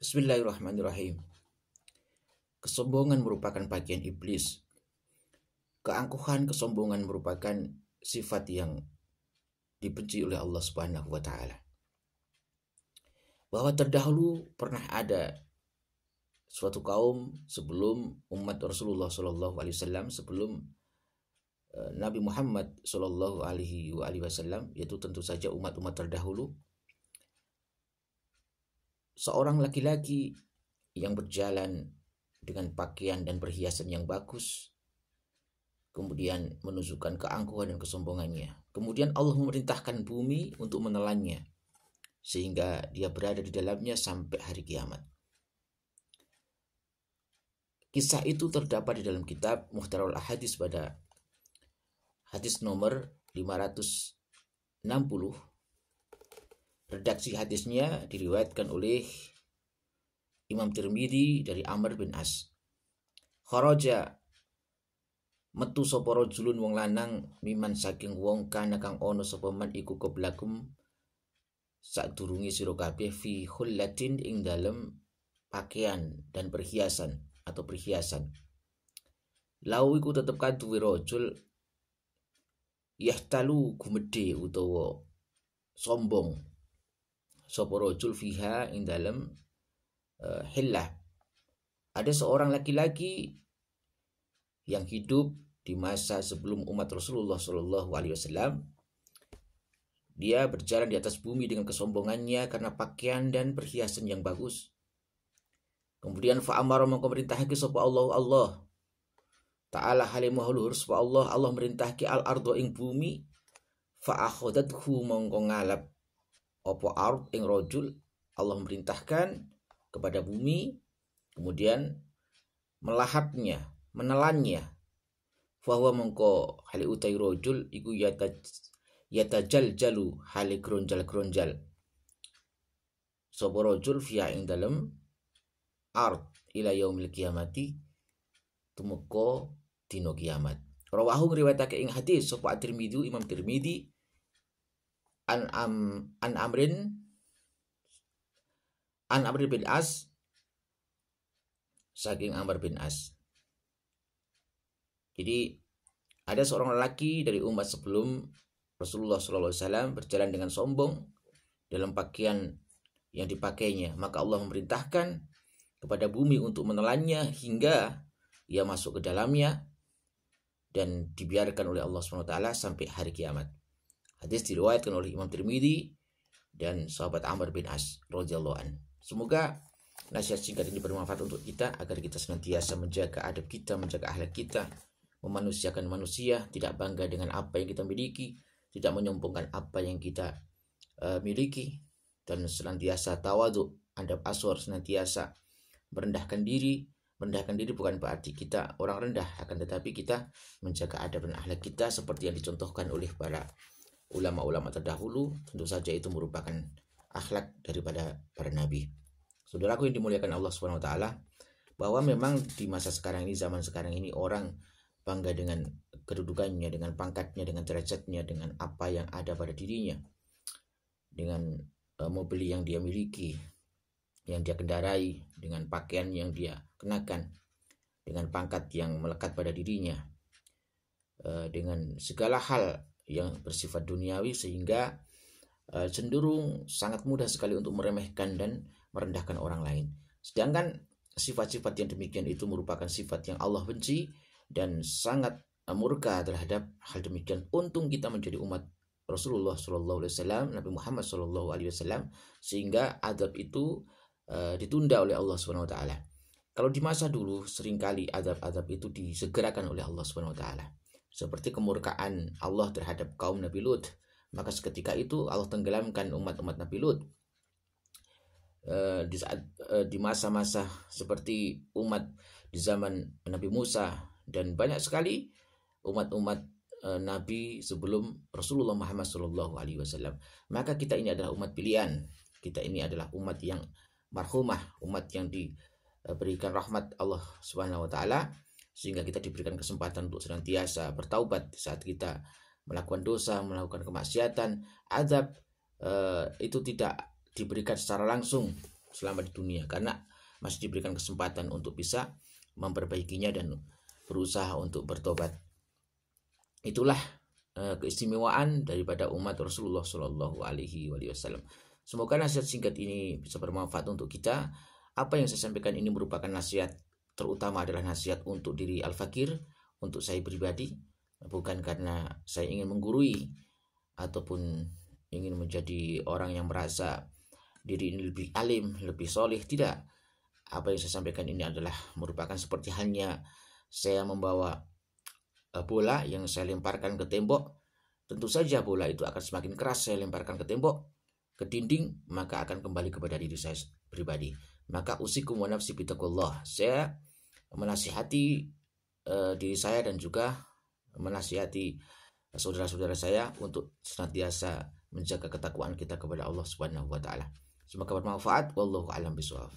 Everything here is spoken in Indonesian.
Bismillahirrahmanirrahim. Kesombongan merupakan bagian iblis. Keangkuhan, kesombongan merupakan sifat yang dibenci oleh Allah Subhanahu wa taala. Bahwa terdahulu pernah ada suatu kaum sebelum umat Rasulullah Shallallahu alaihi wasallam, sebelum Nabi Muhammad Shallallahu alaihi wasallam, yaitu tentu saja umat-umat terdahulu. Seorang laki-laki yang berjalan dengan pakaian dan perhiasan yang bagus, kemudian menunjukkan keangkuhan dan kesombongannya. Kemudian Allah memerintahkan bumi untuk menelannya, sehingga dia berada di dalamnya sampai hari kiamat. Kisah itu terdapat di dalam kitab Mukhtarul Ahadits pada hadis nomor 560. Redaksi hadisnya diriwayatkan oleh Imam Tirmidzi dari Amr bin As. Kharaja metu sapa rajulun wong lanang miman saking wong kana kang ana sapa man iku qablakum sadurunge sira kabeh fi khullatin ing dalem pakaian dan perhiasan atau perhiasan. Lau iku tetep kaduwe rajul yahtalu gumedhe utawa sombong sapa rajul fiha ing dalem hillah. Ada seorang laki-laki yang hidup di masa sebelum umat Rasulullah Shallallahu alaihi wasallam. Dia berjalan di atas bumi dengan kesombongannya karena pakaian dan perhiasan yang bagus. Kemudian fa'amara memerintahake sapa Allah Ta'ala halimah luhur sapa Allah merintahake al-ardo ing bumi fa'akhadathu mongko ngalap apa ard ing rajul. Allah memerintahkan kepada bumi, kemudian melahapnya, menelannya. Fahuwa mongko hali utai rajul iku yatajaljalu hali gronjal-gronjal. Sapa rajul fiha ing dalem ard ila yaumil kiamati tumeka dina kiamat. Rawahu ngriwayatake ing hadis sapa At-Tirmidzi, Imam Tirmidzi an Amr bin As, saking Amr bin As. Jadi ada seorang lelaki dari umat sebelum Rasulullah SAW berjalan dengan sombong dalam pakaian yang dipakainya. Maka Allah memerintahkan kepada bumi untuk menelannya hingga ia masuk ke dalamnya dan dibiarkan oleh Allah SWT sampai hari kiamat. Hadis diriwayatkan oleh Imam Tirmidzi dan sahabat Amr bin As radhiyallahu anhu. Semoga nasihat singkat ini bermanfaat untuk kita agar kita senantiasa menjaga adab kita, menjaga akhlak kita, memanusiakan manusia, tidak bangga dengan apa yang kita miliki, tidak menyombongkan apa yang kita miliki, dan senantiasa tawadhu, adab asor, senantiasa merendahkan diri. Merendahkan diri bukan berarti kita orang rendah, akan tetapi kita menjaga adab dan akhlak kita seperti yang dicontohkan oleh para ulama-ulama terdahulu. Tentu saja itu merupakan akhlak daripada para nabi. Saudaraku yang dimuliakan Allah SWT, bahwa memang di masa sekarang ini, zaman sekarang ini, orang bangga dengan kedudukannya, dengan pangkatnya, dengan derajatnya, dengan apa yang ada pada dirinya, dengan mobil yang dia miliki, yang dia kendarai, dengan pakaian yang dia kenakan, dengan pangkat yang melekat pada dirinya, dengan segala hal yang bersifat duniawi, sehingga cenderung sangat mudah sekali untuk meremehkan dan merendahkan orang lain. Sedangkan sifat-sifat yang demikian itu merupakan sifat yang Allah benci dan sangat murka terhadap hal demikian. Untung kita menjadi umat Rasulullah SAW, Nabi Muhammad SAW, sehingga adab itu ditunda oleh Allah SWT. Kalau di masa dulu seringkali adab-adab itu disegerakan oleh Allah SWT, seperti kemurkaan Allah terhadap kaum Nabi Lut. Maka seketika itu Allah tenggelamkan umat-umat Nabi Lut. Di masa-masa seperti umat di zaman Nabi Musa, dan banyak sekali umat-umat Nabi sebelum Rasulullah Muhammad SAW. Maka kita ini adalah umat pilihan. Kita ini adalah umat yang marhumah, umat yang diberikan rahmat Allah Subhanahu wa taala, sehingga kita diberikan kesempatan untuk senantiasa bertaubat saat kita melakukan dosa, melakukan kemaksiatan. Azab itu tidak diberikan secara langsung selama di dunia, karena masih diberikan kesempatan untuk bisa memperbaikinya dan berusaha untuk bertobat. Itulah keistimewaan daripada umat Rasulullah Shallallahu Alaihi Wasallam. Semoga nasihat singkat ini bisa bermanfaat untuk kita. Apa yang saya sampaikan ini merupakan nasihat, terutama adalah nasihat untuk diri Al-Fakir, untuk saya pribadi, bukan karena saya ingin menggurui ataupun ingin menjadi orang yang merasa diri ini lebih alim, lebih soleh. Tidak. Apa yang saya sampaikan ini adalah merupakan seperti halnya saya membawa bola yang saya lemparkan ke tembok. Tentu saja bola itu akan semakin keras saya lemparkan ke tembok, ke dinding, maka akan kembali kepada diri saya pribadi. Maka usikum wa nafsi bitaqullah. Saya menasihati diri saya dan juga menasihati saudara-saudara saya untuk senantiasa menjaga ketakwaan kita kepada Allah Subhanahu wa taala. Semoga bermanfaat. Wallahu a'lam bishawab.